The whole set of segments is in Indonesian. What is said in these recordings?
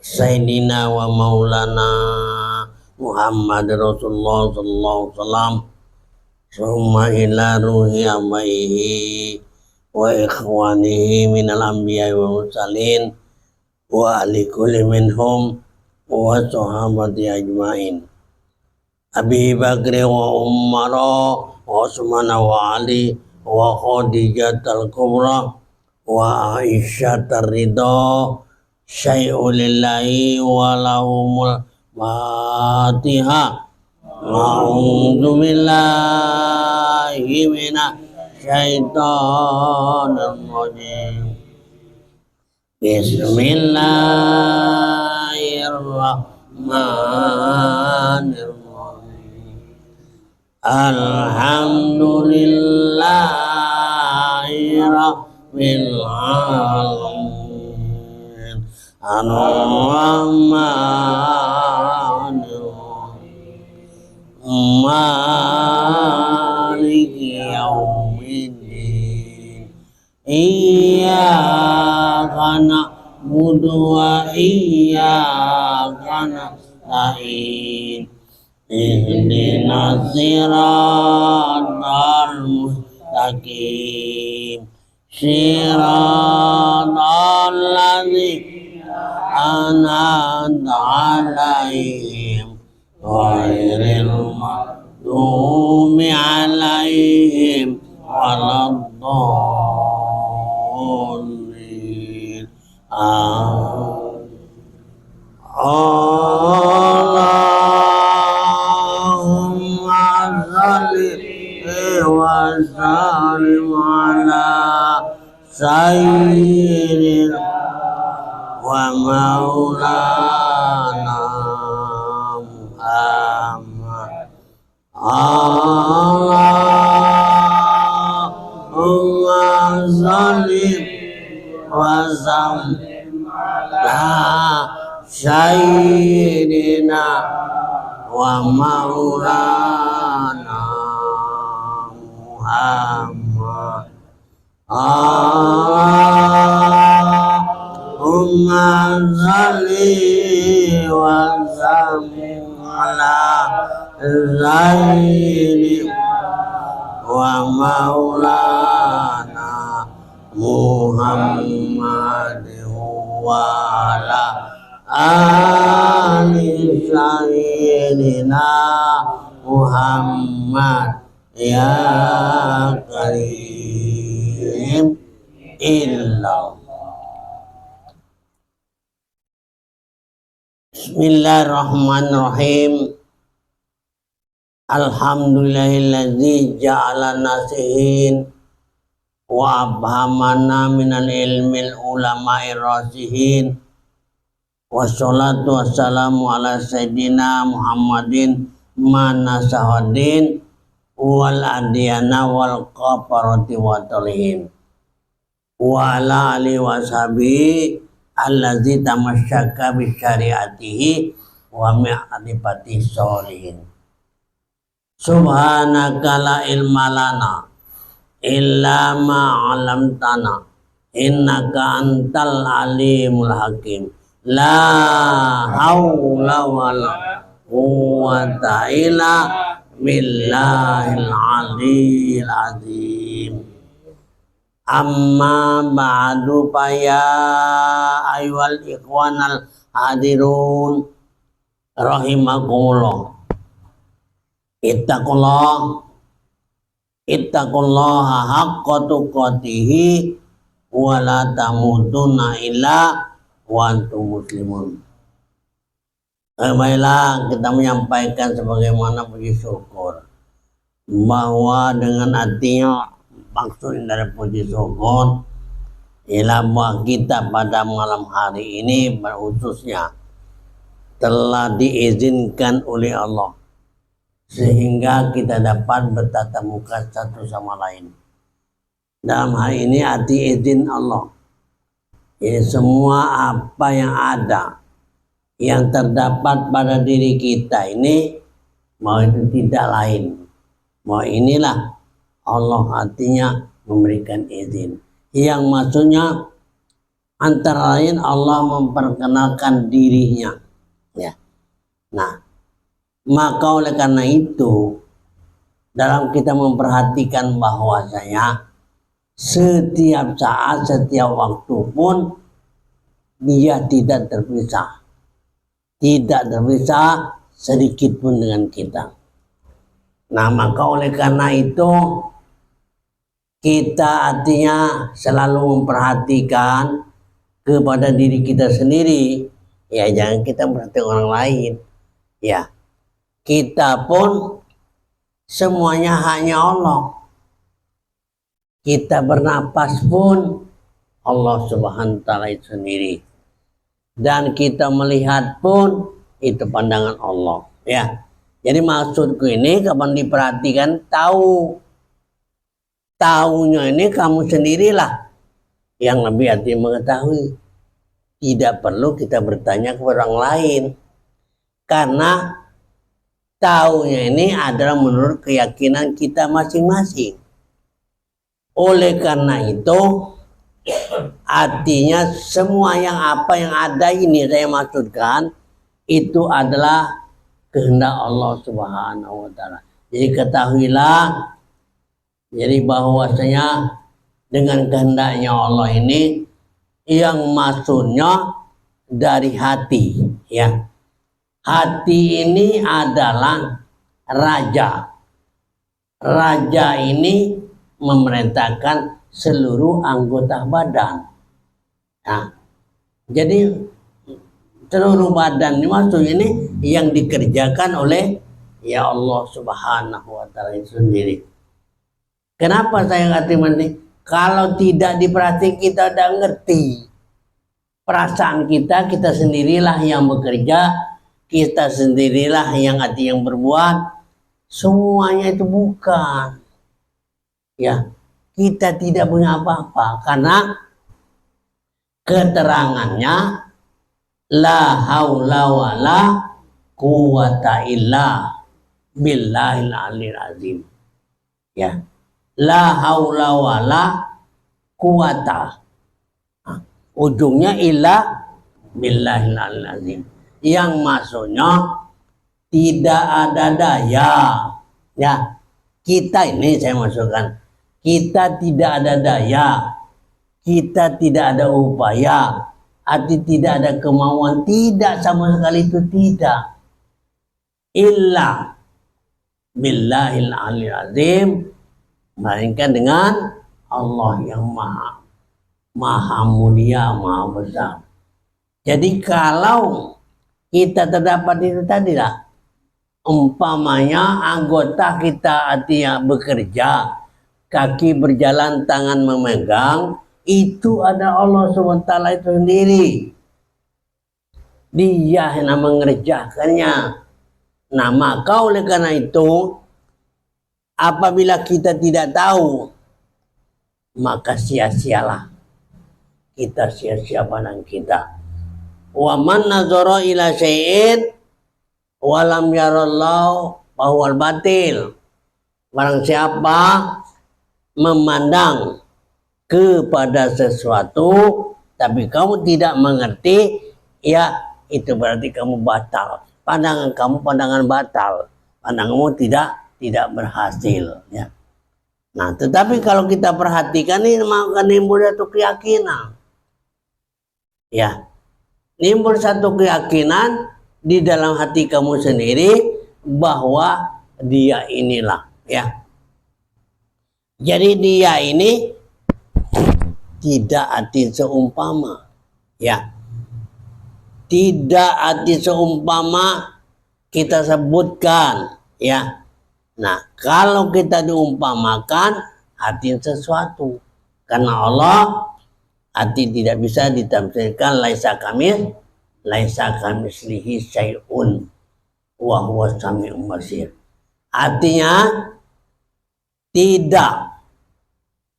Sayyidina wa maulana Muhammad Rasulullah sallallahu alaihi wasallam summa ila ruhi abaihi wa ikhwanihi minal anbiya wa mursalin wa ali kulli minhum wa sahabati ajmain Abi Bakri wa Umar wa Utsman wa Ali wa Khadijah al-Kubra wa Aisyah ar-Ridha syai'ul lillahi wa lahumul Fatihah. A'udzu billahi minasyaitonir rajim. Bismillahirrahmanirrahim. Alhamdulillahi rabbil alamin. Ar-Rahmanir Rahim. Maliki yaumiddin. Iyyaka na'budu wa iyyaka nasta'in. Ihdinas siratal mustaqim. Siratal ladzina an'amta 'alaihim ghairil maghdubi 'alaihim waladdallin. Allahumma shalli wa sallim ala sayyidina wa maulana Muhammad. Allahumma shalli wa sallim ala sayyidina wa maulana Muhammad. Allahumma shalli wa sallim ala sayyidina wa maulana Muhammad wa ala ali sayyidina Muhammad ya karim illallah. Bismillahirrahmanirrahim. Alhamdulillahilladzi ja'ala nasihin wa abhamana minal ilmil ulama'ir rasihin. Wassalatu wassalamu ala sayyidina Muhammadin manasahadin wal adiyana wal qaparati wa talihin wa ala alihi wa sahbihi allazi tamasyaka bi syariatihi wa mi'adibati sholihin. Subhanaka la ilma lana illa ma 'allamtana innaka antal alimul hakim. La haula wala quwwata illa billahil aliyyil azim. Amma ba'du fa ya ayyuhal ikhwanal hadirun rahimakumullah. Ittaqullaha haqqa tuqatih wa la tamutunna illa wa antum muslimun. Baiklah, kita menyampaikan sebagaimana puji syukur bahwa dengan artinya maksud dari puji syukur ialah bahwa kita pada malam hari ini khususnya telah diizinkan oleh Allah sehingga kita dapat bertatap muka satu sama lain. Dalam hal ini arti izin Allah. Jadi semua apa yang ada yang terdapat pada diri kita ini, mau itu tidak lain, mau inilah Allah artinya memberikan izin. Yang maksudnya Antara lain Allah memperkenalkan dirinya. Ya. Nah, maka oleh karena itu dalam kita memperhatikan bahwasanya setiap saat, setiap waktu pun dia tidak terpisah sedikit pun dengan kita. Nah, maka oleh karena itu kita artinya selalu memperhatikan kepada diri kita sendiri, ya jangan kita memperhatikan orang lain. Ya, kita pun semuanya hanya Allah. Kita bernapas pun Allah Subhanahu wa taala itu sendiri. Dan kita melihat pun itu pandangan Allah, ya. Jadi maksudku ini kapan diperhatikan tahunya ini kamu sendirilah yang lebih hati mengetahui. Tidak perlu kita bertanya kepada orang lain. Karena tahunya ini adalah menurut keyakinan kita masing-masing. Oleh karena itu, artinya semua apa yang ada ini saya maksudkan, itu adalah kehendak Allah Subhanahu wa taala. Jadi ketahuilah, jadi bahwasanya dengan kehendaknya Allah ini yang maksudnya dari hati, ya. Hati ini adalah raja. Raja ini memerintahkan seluruh anggota badan. Nah, jadi seluruh badan ini maksudnya ini yang dikerjakan oleh ya Allah Subhanahu wa taala sendiri. Kenapa saya ngerti ini? Kalau tidak diperhatikan kita tidak ngerti. Perasaan kita sendirilah yang bekerja, kita sendirilah yang berbuat. Semuanya itu bukan. Ya, kita tidak punya apa-apa karena keterangannya la haula wala quwata illa billahil aliyil azim. Ya. La haula wala quwata. Ujungnya illa billahil aliyil azim. Yang maksudnya tidak ada daya. Ya. Kita ini saya masukkan. Kita tidak ada daya. Kita tidak ada upaya. Arti tidak ada kemauan. Tidak sama sekali itu tidak. Illa billahil aliyil azim. Melainkan dengan Allah yang maha mulia, maha besar. Jadi kalau kita terdapat itu tadilah, umpamanya anggota kita artinya bekerja, kaki berjalan, tangan memegang, itu ada Allah SWT itu sendiri. Dia yang mengerjakannya. Nah, maka oleh karena itu, apabila kita tidak tahu, maka sia-sialah. Kita sia-sia pandang kita. Wa man nazara ila syai'in wa lam yarallahu fahuwal batil. Barang siapa memandang kepada sesuatu tapi kamu tidak mengerti, ya itu berarti kamu batal. Pandangan kamu pandangan batal. Pandanganmu tidak berhasil, ya. Nah, tetapi kalau kita perhatikan ini maka nimbul satu keyakinan, ya, nimbul satu keyakinan di dalam hati kamu sendiri bahwa dia inilah, ya. Jadi dia ini tidak arti seumpama, ya, tidak arti seumpama kita sebutkan, ya. Nah, kalau kita diumpamakan arti sesuatu, karena Allah arti tidak bisa ditafsirkan laisa kamislihi syai'un wa huwas sami'ul basir. Artinya tidak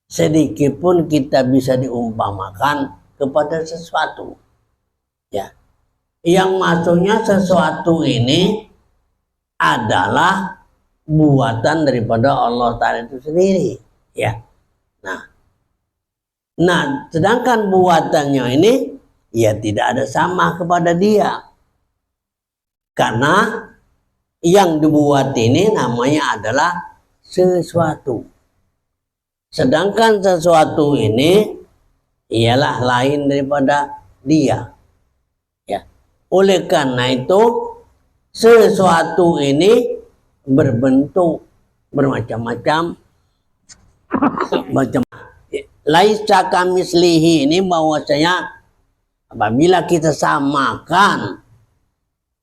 sedikit pun kita bisa diumpamakan kepada sesuatu, ya. Yang maksudnya sesuatu ini adalah buatan daripada Allah Ta'ala itu sendiri, ya. Nah, Nah, sedangkan buatannya ini ya tidak ada sama kepada dia. Karena yang dibuat ini namanya adalah sesuatu. Sedangkan sesuatu ini ialah lain daripada dia. Ya. Oleh karena itu sesuatu ini berbentuk bermacam-macam. Laisa kamislihi ini bahwasanya apabila kita samakan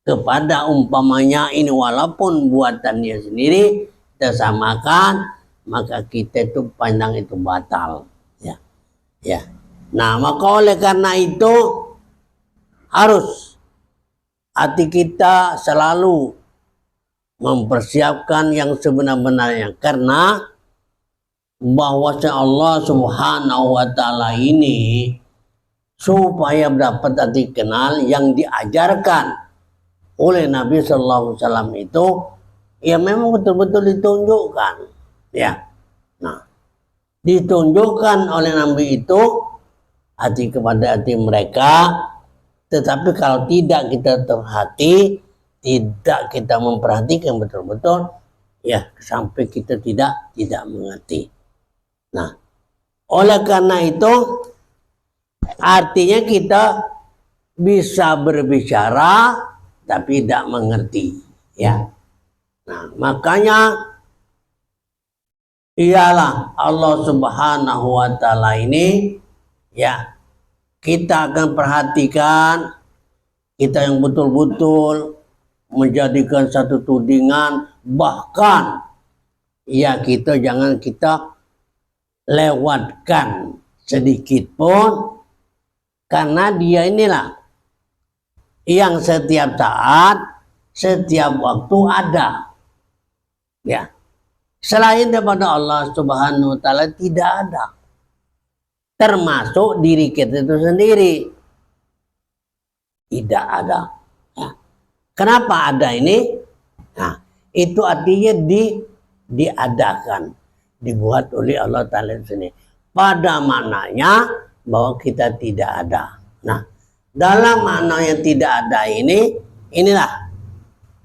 kepada umpamanya ini walaupun buatan dia sendiri kita samakan, maka kita itu pandang itu batal. Ya. Ya. Nah, maka oleh karena itu harus hati kita selalu mempersiapkan yang sebenar-benarnya, karena bahwa Allah Subhanahu wa taala ini supaya dapat dikenal yang diajarkan oleh Nabi Sallallahu Alaihi Wasallam itu ya memang betul-betul ditunjukkan, ya. Nah, ditunjukkan oleh Nabi itu hati kepada hati mereka, tetapi kalau tidak kita terhati, tidak kita memperhatikan betul-betul, ya sampai kita tidak mengerti. Nah, oleh karena itu artinya kita bisa berbicara tapi tidak mengerti, ya. Nah, makanya ialah Allah Subhanahu wa taala ini, ya, kita akan perhatikan, kita yang betul-betul menjadikan satu tudingan, bahkan ya jangan kita lewatkan sedikit pun, karena dia inilah yang setiap saat, setiap waktu ada, ya. Selain daripada Allah Subhanahu wa taala tidak ada, termasuk diri kita itu sendiri tidak ada. Ya. Kenapa ada ini? Nah, itu artinya diadakan, dibuat oleh Allah Ta'ala sendiri. Pada maknanya bahwa kita tidak ada. Nah, dalam makna yang tidak ada ini, inilah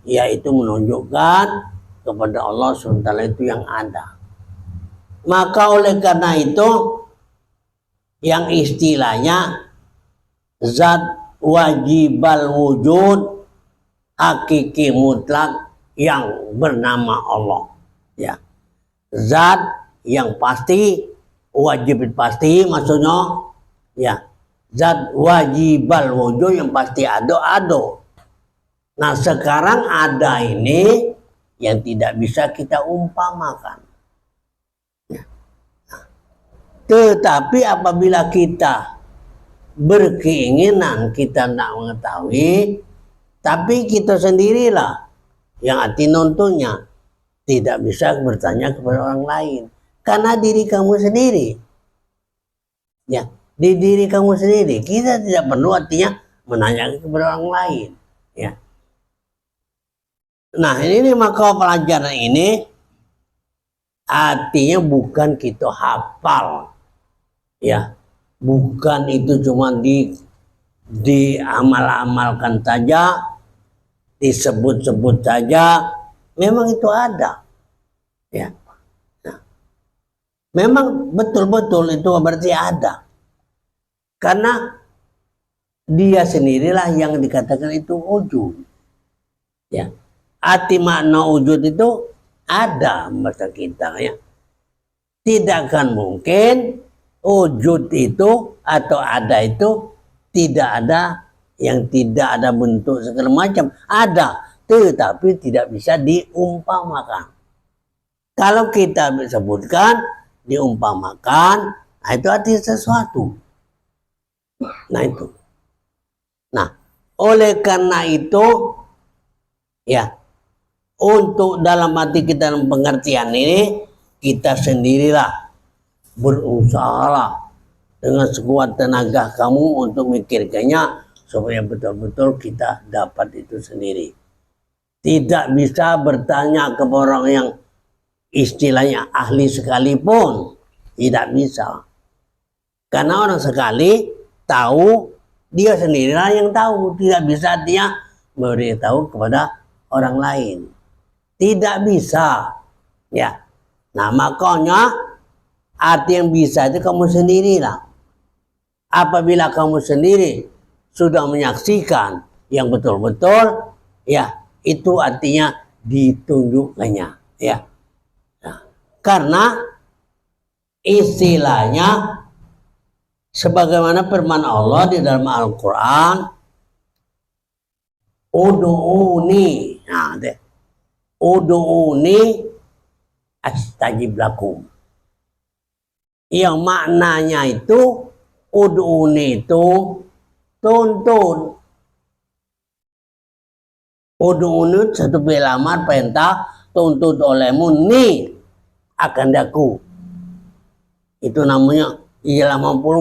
yaitu menunjukkan kepada Allah SWT itu yang ada. Maka oleh karena itu yang istilahnya zat wajibal wujud hakiki mutlak yang bernama Allah, ya. Zat yang pasti, wajib pasti maksudnya, ya. Zat wajibal wujud yang pasti ada. Nah, sekarang ada ini yang tidak bisa kita umpamakan. Ya. Nah, tetapi apabila kita berkeinginan kita tidak mengetahui, tapi kita sendirilah yang hati nontonnya, tidak bisa bertanya kepada orang lain, karena diri kamu sendiri, ya, di diri kamu sendiri kita tidak perlu artinya menanyakan kepada orang lain, ya. Nah, ini maka pelajaran ini artinya bukan kita hafal, ya, bukan itu cuma diamal-amalkan saja, disebut-sebut saja, memang itu ada, ya. Nah, memang betul-betul itu berarti ada, karena dia sendirilah yang dikatakan itu wujud, ya. Arti makna wujud itu ada masa kita, ya. Tidak akan mungkin wujud itu atau ada itu tidak ada, yang tidak ada bentuk segala macam, ada, tetapi tidak bisa diumpamakan. Kalau kita sebutkan diumpamakan, nah itu artinya sesuatu. Nah itu. Nah, oleh karena itu, ya, untuk dalam hati kita dalam pengertian ini, kita sendirilah berusahalah dengan sekuat tenaga kamu untuk mikirkannya supaya betul-betul kita dapat itu sendiri. Tidak bisa bertanya kepada orang yang istilahnya ahli sekalipun, tidak bisa. Karena orang sekali tahu, dia sendirilah yang tahu, tidak bisa dia memberitahu kepada orang lain. Tidak bisa. Ya. Nah, makanya arti yang bisa itu kamu sendirilah. Apabila kamu sendiri sudah menyaksikan yang betul-betul, ya, itu artinya ditunjukkannya, ya. Nah, karena istilahnya sebagaimana firman Allah di dalam Al-Quran, Udu'uni, nah, Udu'uni astajib lakum. Yang maknanya itu, Udu'uni itu tuntun. Udu'uni satu fi'il amar, perintah, tuntut olehmu ni akan daku. Itu namanya ialah mampu.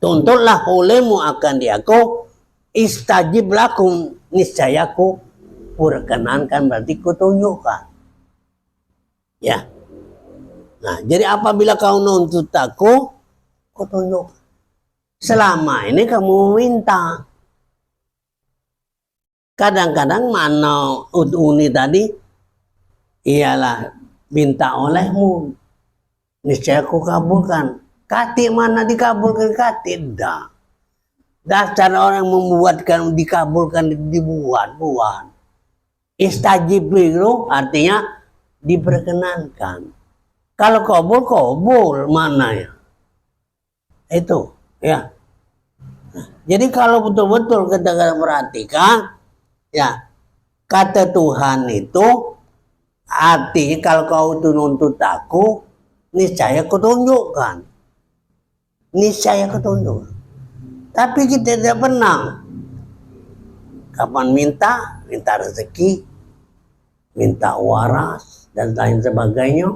Tuntutlah olehmu akan diaku, istajib lakum, niscayaku perkenankan, berarti kutunjukkan. Ya. Nah, jadi apabila kau nuntut aku, kutunjuk. Selama ini kamu minta. Kadang-kadang mana ud'uni tadi ialah minta olehmu, niscaya aku kabulkan. Kati mana dikabulkan, kati dah. Dasar orang membuatkan dikabulkan, dibuat. Istajib itu artinya diperkenankan. Kalau kabul mana ya? Itu, ya. Nah, jadi kalau betul-betul kita perhatikan, ya, kata Tuhan itu artinya kalau kau nuntut aku, niscaya kutunjukkan. Niscaya kutunjukkan. Tapi kita tidak pernah. Kapan minta rezeki, minta waras dan lain sebagainya,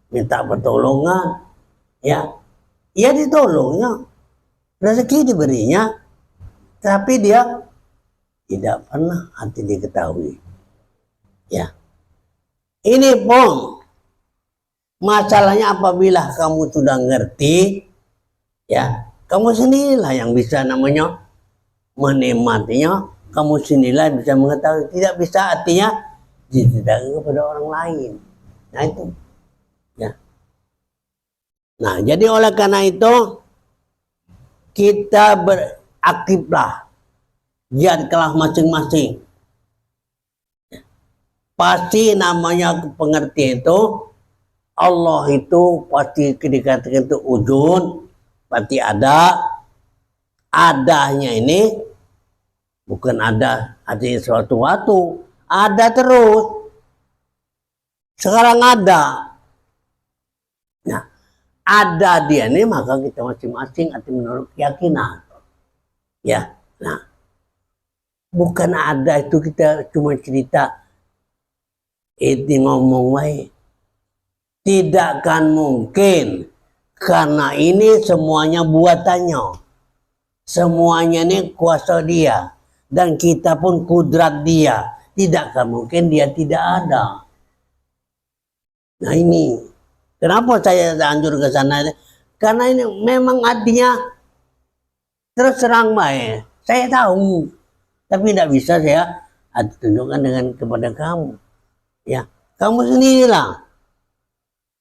minta pertolongan, ya, ia ditolongnya, rezeki diberinya, tapi dia tidak pernah nanti diketahui. Ya, ini pun masalahnya apabila kamu sudah ngerti, ya, kamu sendirilah yang bisa namanya menikmatinya, kamu sendirilah bisa mengetahui. Tidak bisa artinya tidak kepada orang lain. Nah itu. Ya. Nah, jadi oleh karena itu kita beraktiflah, jadilah masing-masing. Pasti namanya pengertian itu, Allah itu pasti dikatakan itu ujun, pasti ada. Adanya ini bukan ada artinya suatu waktu, ada terus. Sekarang ada. Nah, ada dia ini maka kita masing-masing atau menurut keyakinan. Ya, nah, bukan ada itu kita cuma cerita itu ngomong baik. Tidak akan mungkin karena ini semuanya buatannya, semuanya ini kuasa dia dan kita pun kudrat dia. Tidak akan mungkin dia tidak ada. Nah ini. Kenapa saya anjur ke sana? Karena ini memang artinya terus terang baik. Saya tahu, tapi tidak bisa saya tunjukkan dengan kepada kamu. Ya, kamu sendirilah.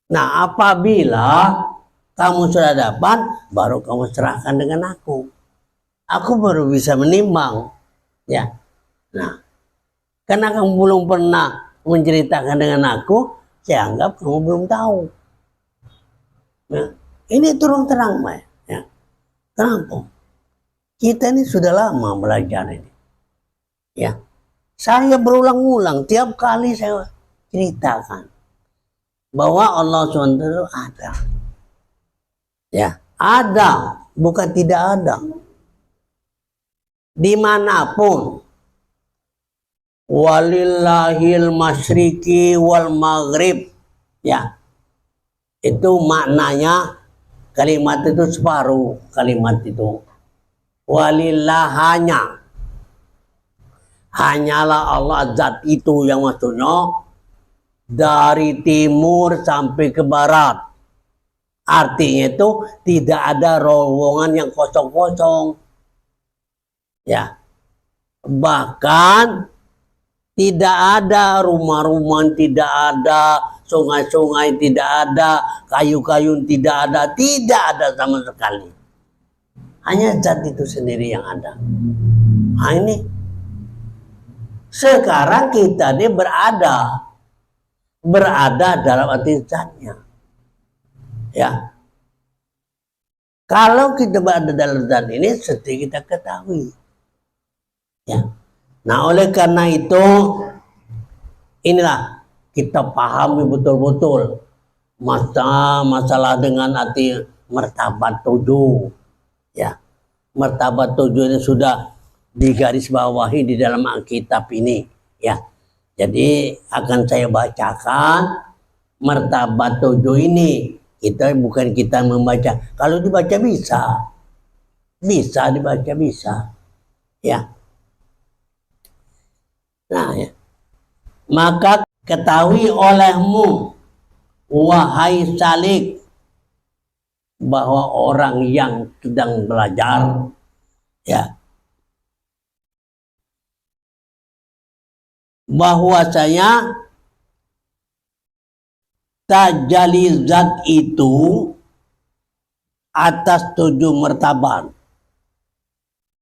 Nah, apabila kamu sudah dapat, baru kamu serahkan dengan aku. Aku baru bisa menimbang. Ya, nah, karena kamu belum pernah menceritakan dengan aku, saya anggap kamu belum tahu. Nah, ini terus terang, Pak. Ya. Kenapa? Kita ini sudah lama belajar ini. Ya, saya berulang-ulang tiap kali saya ceritakan bahwa Allah SWT ada. Ya, ada, bukan tidak ada. Dimanapun, walillahil masyriqi wal maghrib. Ya. Itu maknanya kalimat itu separuh kalimat itu. Walillah hanyalah Allah zat itu yang maksudnya dari timur sampai ke barat. Artinya itu tidak ada rombongan yang kosong-kosong. Ya. Bahkan tidak ada rumah-rumah, tidak ada sungai-sungai, tidak ada kayu-kayu, tidak ada sama sekali. Hanya zat itu sendiri yang ada. Nah ini sekarang kita ini berada dalam arti zatnya. Ya, kalau kita berada dalam zat ini, seperti kita ketahui. Ya, nah oleh karena itu inilah kita pahami betul-betul masalah dengan arti martabat 7. Ya, martabat 7 ini sudah digarisbawahi di dalam Alkitab ini. Ya, jadi akan saya bacakan martabat 7 ini. Bukan kita membaca. Kalau dibaca bisa dibaca bisa. Ya. Nah, ya. Maka ketahui olehmu, wahai salik, bahwa orang yang sedang belajar, ya, bahwasanya tajalli zat itu atas 7 martabat.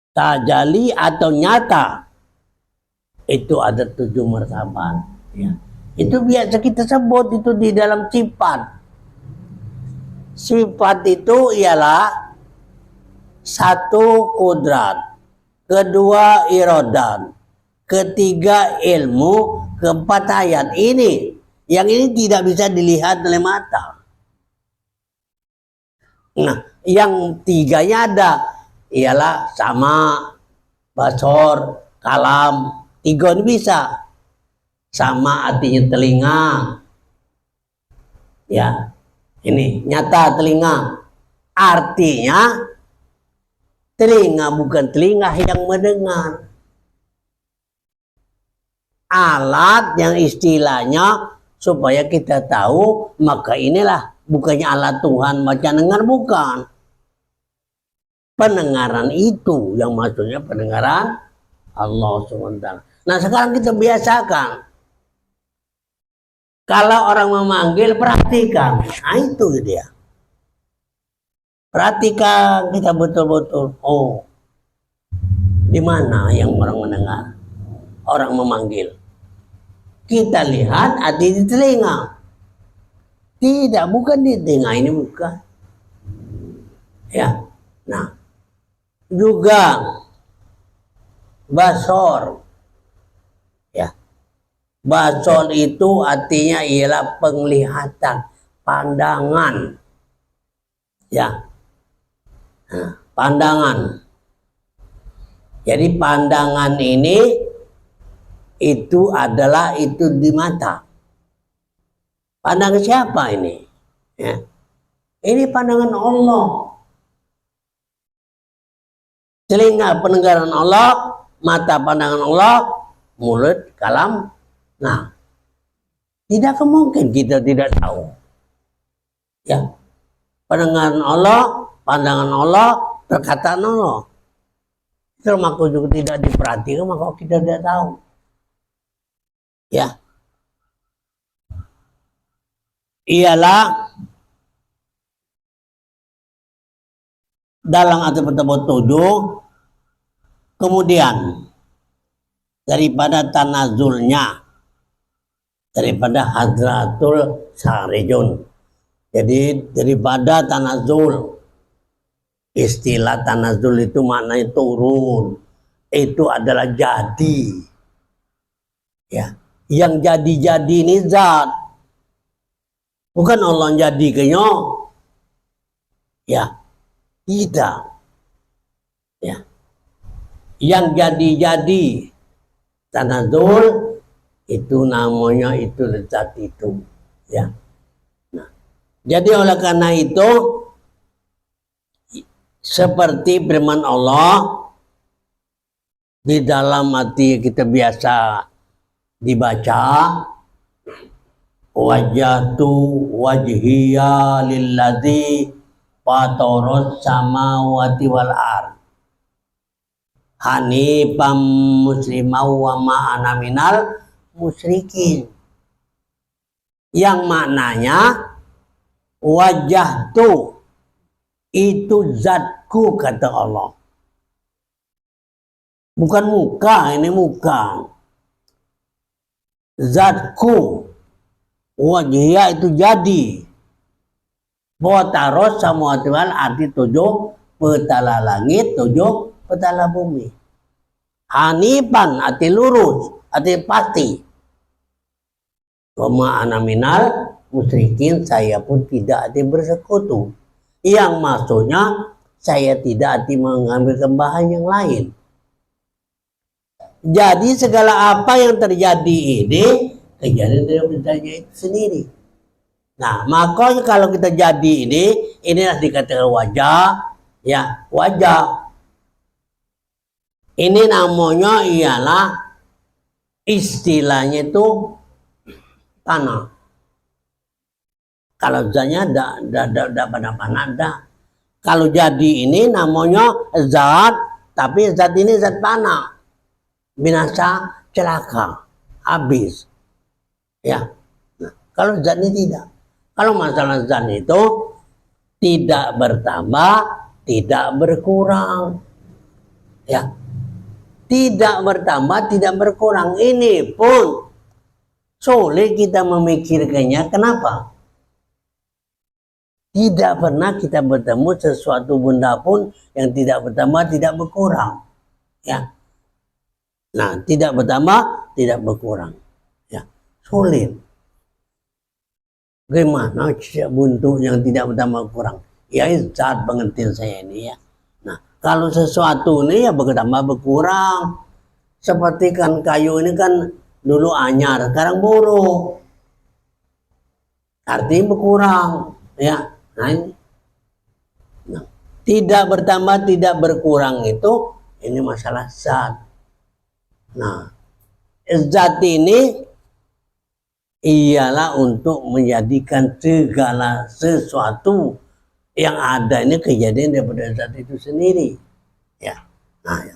Tajalli atau nyata itu ada 7 martabat. Ya. Itu biasa kita sebut itu di dalam sifat. Sifat itu ialah 1 kudrat, 2 iradat, 3 ilmu, 4 ayat. Yang ini tidak bisa dilihat oleh mata. Nah, yang 3-nya ada ialah sama, basor, kalam. 3 ini bisa. Sama artinya telinga. Ya, ini nyata telinga. Artinya telinga bukan telinga yang mendengar. Alat yang istilahnya supaya kita tahu, maka inilah bukannya alat Tuhan baca dengar, bukan. Pendengaran itu yang maksudnya pendengaran Allah SWT. Nah sekarang kita biasakan. Kalau orang memanggil, perhatikan. Nah itu dia. Perhatikan kita betul-betul. Oh, di mana yang orang mendengar? Orang memanggil. Kita lihat hati di telinga. Tidak, bukan di telinga, ini bukan. Ya. Nah, juga basor. Ya. Basor itu artinya ialah penglihatan, pandangan. Ya. Nah, pandangan. Jadi pandangan ini itu adalah itu di mata. Pandangan siapa ini? Ya. Ini pandangan Allah. Telinga pendengaran Allah, mata pandangan Allah, mulut, kalam. Nah, tidak mungkin kita tidak tahu. Ya, pendengaran Allah, pandangan Allah, perkataan Allah. Kalau maka juga tidak diperhatikan, maka kita tidak tahu. Ya, ialah dalam arti pertemuan 7, kemudian daripada tanazulnya, daripada hadratul sarejun. Jadi daripada tanazul, istilah tanazul itu maknanya turun, itu adalah jadi. Ya, yang jadi ini zat, bukan Allah yang jadi kenyo. Ya, tidak. Ya, yang jadi tanazul itu namanya itu zat itu. Ya. Nah, jadi oleh karena itu seperti firman Allah di dalam hati kita biasa dibaca, wajjahtu wajhiya lilladzi fataras samawati wal ard hanifam muslimau wa ma ana minal musyrikin, yang maknanya wajjahtu itu zatku, kata Allah. Bukan muka, ini muka. Zatku. Wajhiya itu jadi. Botaros samawati wal ardi, 7 petala langit, 7 petala bumi. Hanifan, arti lurus, arti pasti. Wa ma ana minal musyrikin, saya pun tidak ada bersekutu. Yang maksudnya saya tidak ada mengambil tambahan yang lain. Jadi segala apa yang terjadi ini kejadian dari bertanya itu sendiri. Nah, makanya kalau kita jadi inilah dikatakan wajah, ya wajah. Ini namanya ialah istilahnya itu tanah. Kalau zatnya tidak pada. Kalau jadi ini namanya zat, tapi zat ini zat tanah. Binasa, celaka, habis. Ya. Nah, kalau zat ini tidak. Kalau masalah zat itu tidak bertambah, tidak berkurang. Ya. Tidak bertambah, tidak berkurang. Ini pun sulit kita memikirkannya. Kenapa? Tidak pernah kita bertemu sesuatu benda pun yang tidak bertambah, tidak berkurang. Ya. Nah, tidak bertambah, tidak berkurang. Ya, sulit. Gimana bentuk yang tidak bertambah berkurang? Ya, zat pengertian saya ini ya. Nah, kalau sesuatu ini ya bertambah berkurang. Seperti kan kayu ini kan dulu anyar, sekarang buruk. Artinya berkurang. Ya, nah ini. Nah, tidak bertambah, tidak berkurang itu ini masalah zat. Nah, zat ini ialah untuk menjadikan segala sesuatu yang ada ini kejadian daripada zat itu sendiri. Ya. Nah, ya.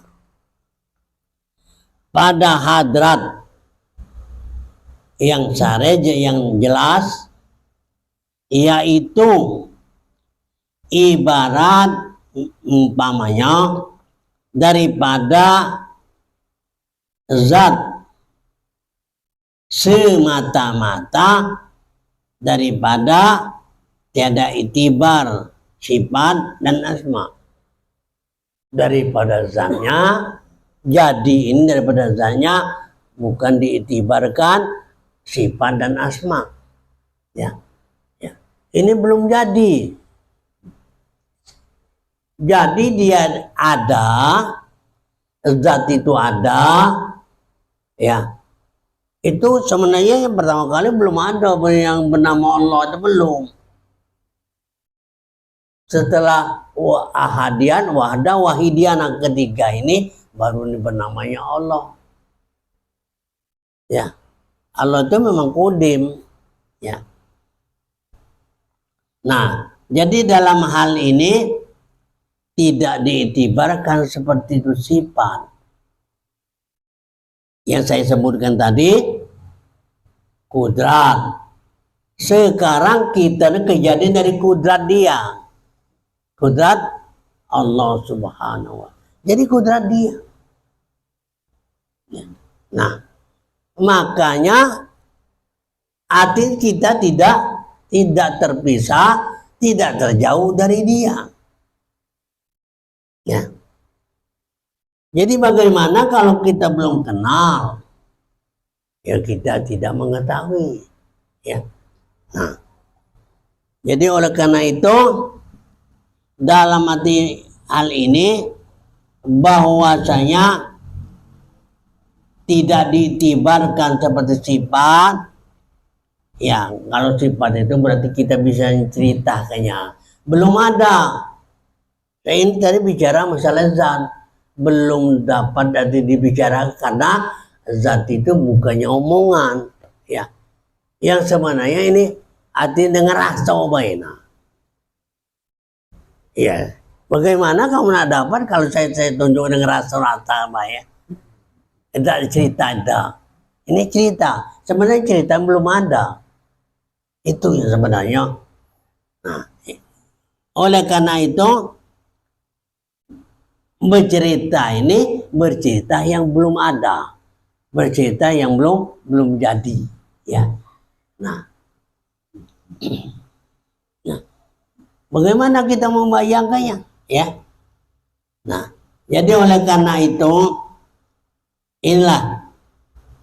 Pada hadrat yang syar'i yang jelas, yaitu ibarat umpamanya daripada zat semata-mata daripada tiada itibar sifat dan asma. Daripada zatnya, jadi ini daripada zatnya bukan diitibarkan sifat dan asma. Ya. Ya. Ini belum jadi. Jadi dia ada, zat itu ada. Ya, itu sebenarnya yang pertama kali belum ada yang bernama Allah, itu belum. Setelah ahadian, wahda, wahidian yang ketiga ini baru ini bernamanya Allah. Ya, Allah itu memang kodim. Ya. Nah, jadi dalam hal ini tidak diitibarkan seperti itu sifat. Yang saya sebutkan tadi, kudrat. Sekarang kita kejadian dari kudrat dia. Kudrat Allah subhanahu wa ta'ala. Jadi kudrat dia. Nah, makanya arti kita tidak terpisah, tidak terjauh dari dia. Ya. Jadi bagaimana kalau kita belum kenal? Ya kita tidak mengetahui. Ya. Nah, jadi oleh karena itu dalam arti hal ini bahwasanya tidak diitibarkan seperti sifat. Ya, kalau sifat itu berarti kita bisa ceritakannya. Belum ada. Saya ini tadi bicara masalah zat. Belum dapat dibicarakan karena zat itu bukannya omongan, ya. yang sebenarnya ini hati dengar rasa baina. Ya, bagaimana kamu nak dapat kalau saya tunjuk dengan rasa-rasa baik? Tidak cerita ada. Ini cerita. Sebenarnya cerita belum ada. Itu yang sebenarnya. Nah, oleh karena itu bercerita ini bercerita yang belum ada, bercerita yang belum jadi. Ya. Nah, bagaimana kita membayangkannya? Ya. Nah, jadi oleh karena itu inilah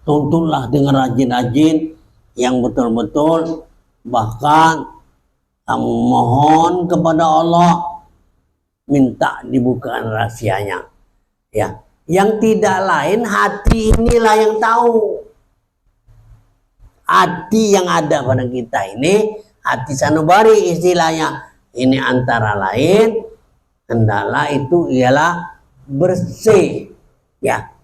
tuntunlah dengan rajin-rajin yang betul-betul, bahkan kamu mohon kepada Allah minta dibukakan rahasianya. Ya, yang tidak lain hati inilah yang tahu. Hati yang ada pada kita ini hati sanubari istilahnya. Ini antara lain hendaklah itu ialah bersih, ya,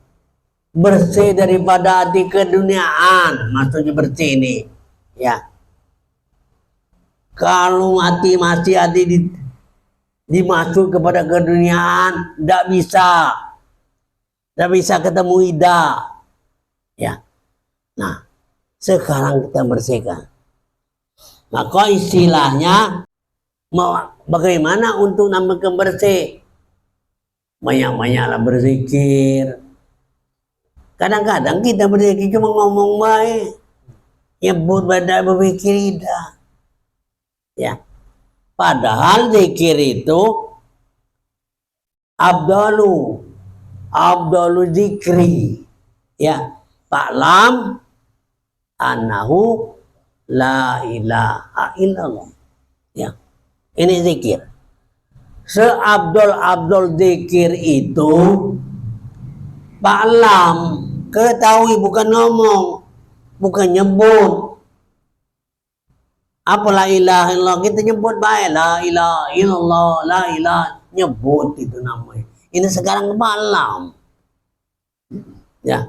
bersih daripada hati keduniaan, maksudnya bersih ini, ya. Kalau hati masih ada dimasuk kepada keduniaan, tidak bisa ketemu ida, ya. Nah, sekarang kita bersihkan. Maka istilahnya bagaimana untuk nambahkan bersih? Banyak-banyaklah berzikir. Kadang-kadang kita berzikir cuma ngomong baik, nyebut badak berpikir tidak. Ya, padahal zikir itu abdalu zikri. Ya, fa'lam annahu la ilaha illallah. Ya, ini zikir. Seabdol zikir itu fa'lam, ketahui, bukan ngomong, bukan nyebut. Apa la ilaha illallah, kita nyebut baik la ilaha illallah, la ilaha, nyebut itu namanya. Ini sekarang fa'lam. Ya,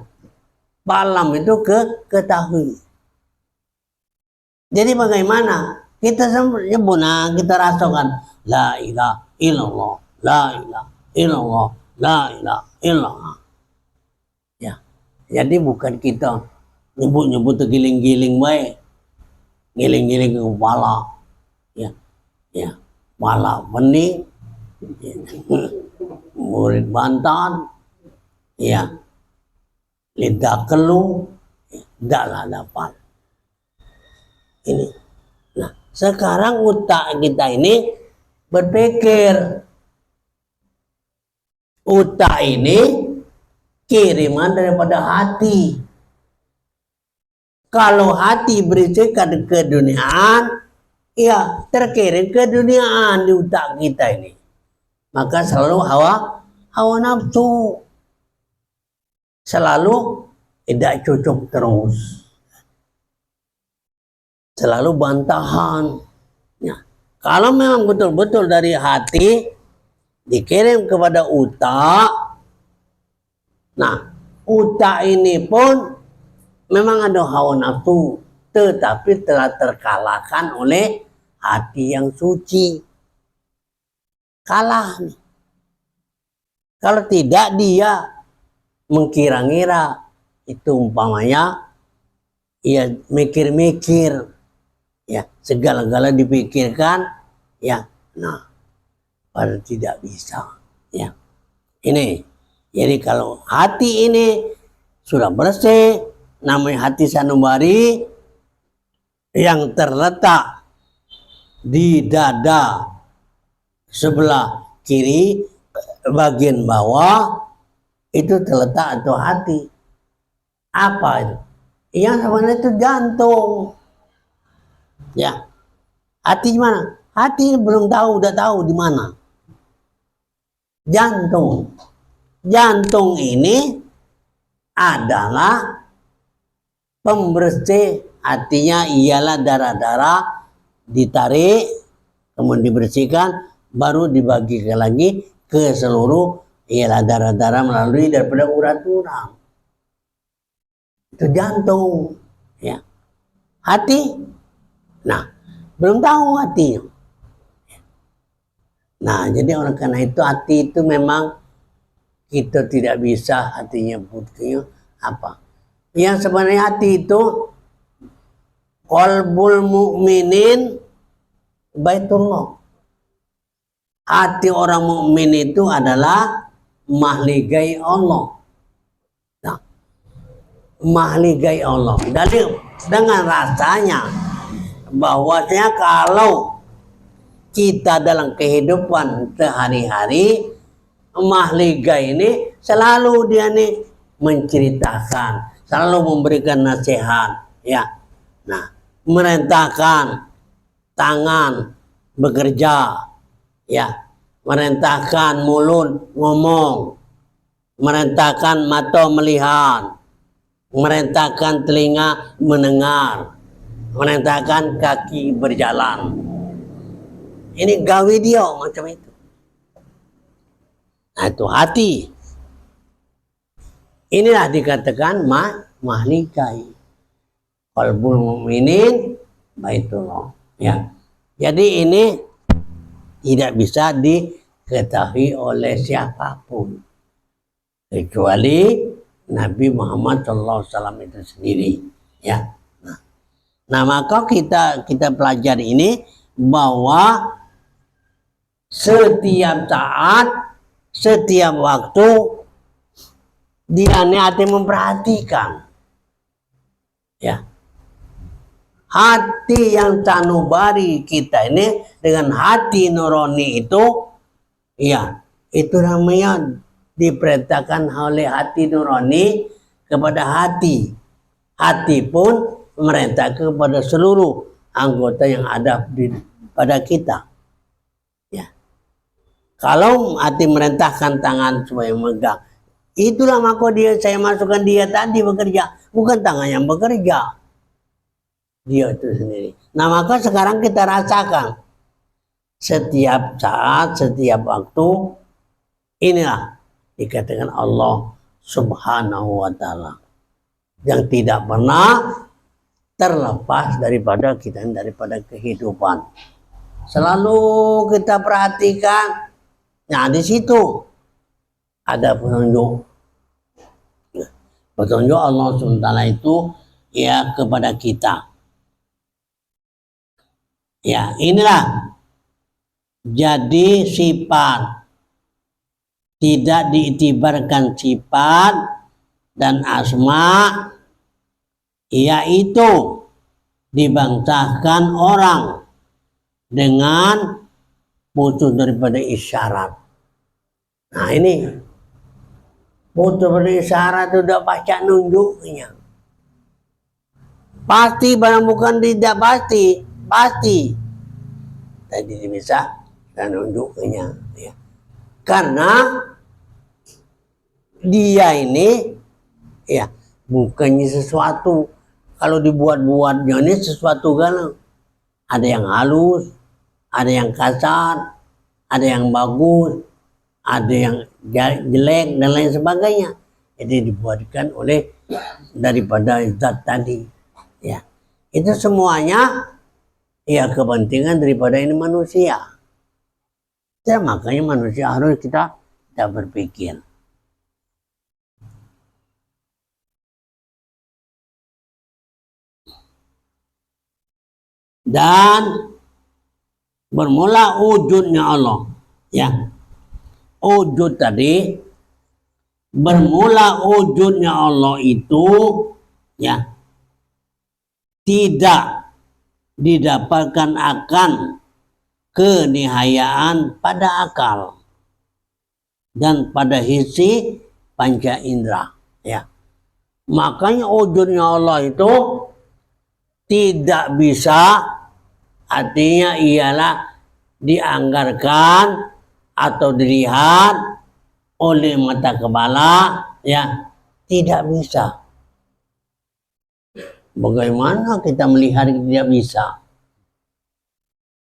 fa'lam itu ketahui. Jadi bagaimana? Kita nyebut, nah, kita rasakan la ilaha illallah, la ilaha illallah, la ilaha illallah. Ya. Jadi bukan kita nyebut tergiling-giling baik. Giling-giling ke kepala. Ya. Ya. Kepala pening. Ya. Murid bantan. Ya. Lidah keluh. Tidaklah dapat. Ini. Nah, sekarang otak kita ini berpikir. Otak ini kiriman daripada hati. Kalau hati berisikan keduniaan, ya terkirim keduniaan di otak kita ini. Maka selalu hawa nafsu. Selalu tidak cocok terus. Selalu bantahan. Ya. Kalau memang betul-betul dari hati dikirim kepada otak, nah otak ini pun memang ada hawa nafsu, tetapi telah terkalahkan oleh hati yang suci. Kalah nih. Kalau tidak dia mengkira-ngira, itu umpamanya ya mikir-mikir, ya segala-gala dipikirkan, ya. Nah, padahal tidak bisa, ya. Ini, jadi kalau hati ini sudah bersih, namanya hati sanubari yang terletak di dada sebelah kiri bagian bawah, itu terletak atau hati. Apa itu? Yang sebenarnya itu jantung. Ya, hati mana? Hati belum tahu, udah tahu di mana. Jantung. Jantung ini adalah pembersih, artinya ialah darah-darah ditarik, kemudian dibersihkan, baru dibagikan lagi ke seluruh, ialah darah-darah melalui daripada urat tulang. Itu jantung, ya. hati. Nah, belum tahu hatinya. Nah, jadi oleh karena itu hati itu memang kita tidak bisa hatinya putihnya apa. Yang sebenarnya hati itu qalbul mukminin baitullah. Hati orang mukmin itu adalah mahligai Allah. Nah, mahligai Allah. Jadi dengan rasanya bahwasanya kalau kita dalam kehidupan sehari-hari, mahligai ini selalu dia nih menceritakan, selalu memberikan nasihat, ya. Nah, merentahkan tangan bekerja, ya, merentahkan mulut ngomong, merentahkan mata melihat, merentahkan telinga mendengar, merentahkan kaki berjalan. Ini gawe dia macam itu. Nah, itu hati. Inilah dikatakan mahligai. Qalbul mukminin baitullah. Ya. Jadi ini tidak bisa diketahui oleh siapapun kecuali Nabi Muhammad SAW itu sendiri. Ya. Nah, maka kita pelajari ini bahwa setiap saat, setiap waktu dia hati memperhatikan, ya, hati yang sanubari kita ini dengan hati nurani itu, ya, itu namanya diperintahkan oleh hati nurani kepada hati. Hati pun merintah kepada seluruh anggota yang ada pada kita. Kalau hati merentahkan tangan supaya megang, itulah maka saya masukkan dia tadi bekerja, bukan tangan yang bekerja, dia itu sendiri. Nah, maka sekarang kita rasakan setiap saat, setiap waktu, inilah dikatakan Allah Subhanahu wa Ta'ala yang tidak pernah terlepas daripada kita, daripada kehidupan. Selalu kita perhatikan. Nah, di situ ada petunjuk. Petunjuk Allah SWT itu ya kepada kita. Ya, inilah jadi sifat. Tidak diiktibarkan sifat dan asma, yaitu dibangsakan orang dengan putus daripada isyarat. Nah, ini putus daripada isyarat itu udah baca nunjuknya. Pasti barang bukan tidak pasti, pasti. Tadi bisa dan nunjuknya, ya. Karena dia ini, ya, bukannya sesuatu kalau dibuat-buatnya ini sesuatu kan ada yang halus, ada yang kasar, ada yang bagus, ada yang jelek dan lain sebagainya. Jadi dibuatkan oleh daripada zat tadi. Ya, itu semuanya ya kepentingan daripada ini manusia. Ya, makanya manusia harus kita berpikir. Dan bermula wujudnya Allah, ya. Wujud tadi, bermula wujudnya Allah itu, ya, tidak didapatkan akan kenihayaan pada akal dan pada hisi panca indera, ya. Makanya wujudnya Allah itu tidak bisa, artinya ialah dianggarkan atau dilihat oleh mata kepala, ya, tidak bisa. Bagaimana kita melihat tidak bisa?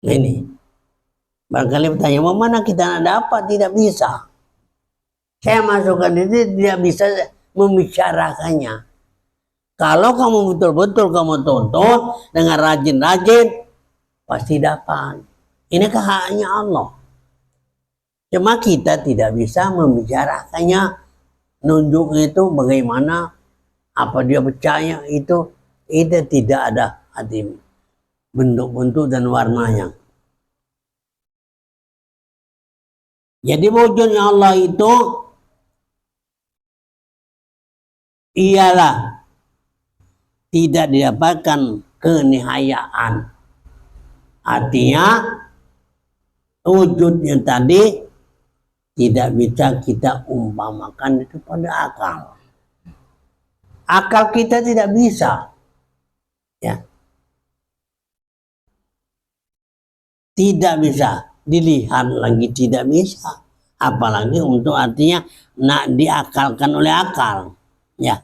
Ini barangkali bertanya, mana kita dapat tidak bisa? Saya masukkan itu tidak bisa membicarakannya. Kalau kamu betul-betul kamu tuntut dengan rajin-rajin, pasti dapat. Ini haknya Allah. Cuma kita tidak bisa membicarakannya, nunjuk itu bagaimana, apa dia percaya itu tidak ada hati bentuk-bentuk dan warnanya. Jadi wujudnya Allah itu ialah tidak didapatkan kenihayaan. Artinya wujudnya tadi tidak bisa kita umpamakan itu pada akal. Akal kita tidak bisa, ya, tidak bisa dilihat lagi, tidak bisa, apalagi untuk artinya nak diakalkan oleh akal, ya.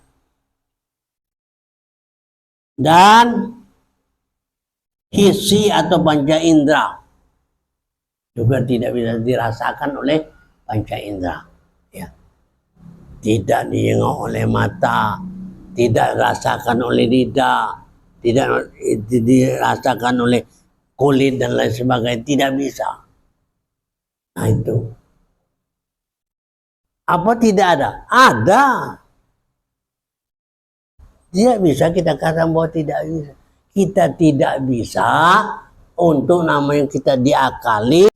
Dan hisi atau panca indera juga tidak bisa dirasakan oleh panca indera, ya. Tidak diengok oleh mata, tidak dirasakan oleh lidah, tidak dirasakan oleh kulit dan lain sebagainya, tidak bisa. Nah itu. Apa tidak ada? Ada. Tidak bisa kita katakan bahwa tidak bisa. Kita tidak bisa untuk namanya kita diakali.